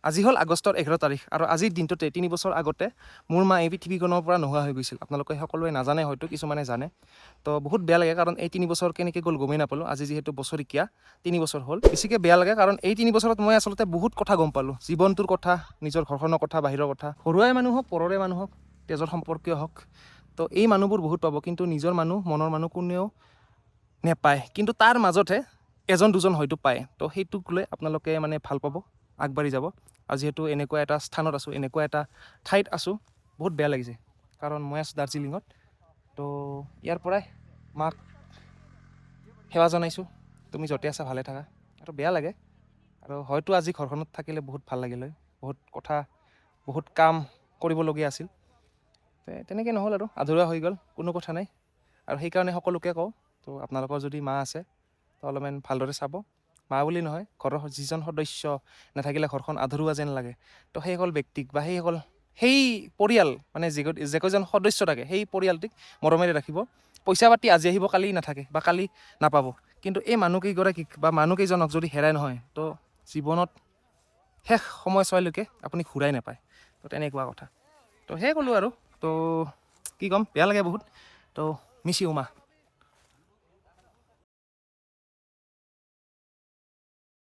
আজি হ'ল আগষ্টৰ 11 তাৰিখ আৰু আজিৰ দিনটোতে 3 বছৰ আগতে মোৰ মা এই পৃথিৱীখনৰ পৰা নোহোৱা হৈ গৈছিল। আপোনালোকে সকলোৱে নাজানে, হয়তো কিছুমানে জানে। তো বহুত বেয়া লাগে, কাৰণ এই 3 বছৰ কেনেকৈ গ'ল গমেই নাপালোঁ। আজি যিহেতু বছৰীয়া 3 বছৰ হ'ল, বেছিকৈ বেয়া লাগে, কাৰণ এই 3 বছৰত মই আচলতে বহুত কথা গম পালোঁ। জীৱনটোৰ কথা, নিজৰ ঘৰখনৰ কথা, বাহিৰৰ কথা, ঘৰুৱাই মানুহ হওক, পৰৰে মানুহ হওক, তেজৰ সম্পৰ্কীয় হওক। তো এই মানুহবোৰ বহুত পাব, কিন্তু নিজৰ মানুহ, মনৰ মানুহ কোনেও নেপায়। কিন্তু তাৰ মাজতহে এজন দুজন হয়তো পায়। তো সেইটোক লৈ আপোনালোকে মানে ভাল পাব, আগবাঢ়ি যাব। আৰু যিহেতু এনেকুৱা এটা স্থানত আছোঁ, এনেকুৱা এটা ঠাইত আছোঁ, বহুত বেয়া লাগিছে, কাৰণ মই আছোঁ দাৰ্জিলিঙত। তো ইয়াৰ পৰাই মাক সেৱা জনাইছোঁ, তুমি য'তে আছা ভালে থাকা। আৰু বেয়া লাগে, আৰু হয়তো আজি ঘৰখনত থাকিলে বহুত ভাল লাগিল হয়, বহুত কথা, বহুত কাম কৰিবলগীয়া আছিল। তেনেকৈ নহ'ল, আৰু আধৰুৱা হৈ গ'ল, কোনো কথা নাই। আৰু সেইকাৰণে সকলোকে কওঁ, তো আপোনালোকৰ যদি মা আছে তো অলপমান ভালদৰে চাব। মা বুলি নহয়, ঘৰৰ যিজন সদস্য নাথাকিলে ঘৰখন আধৰুৱা যেন লাগে। তো সেইসকল ব্যক্তিক বা সেই পৰিয়াল, মানে যেকেইজন সদস্য থাকে, সেই পৰিয়ালটিক মৰমেৰে ৰাখিব। পইচা পাতি আজি আহিব, কালি নাথাকে বা কালি নাপাব, কিন্তু এই মানুহকেইগৰাকীক বা মানুহকেইজনক যদি হেৰাই নহয়, তো জীৱনত শেষ সময়ছোৱালৈকে আপুনি ঘূৰাই নাপায়। তো তেনেকুৱা কথা। তো সেয়ে ক'লোঁ আৰু। তো কি ক'ম, বেয়া লাগে বহুত। তো মিছ ইউ মা।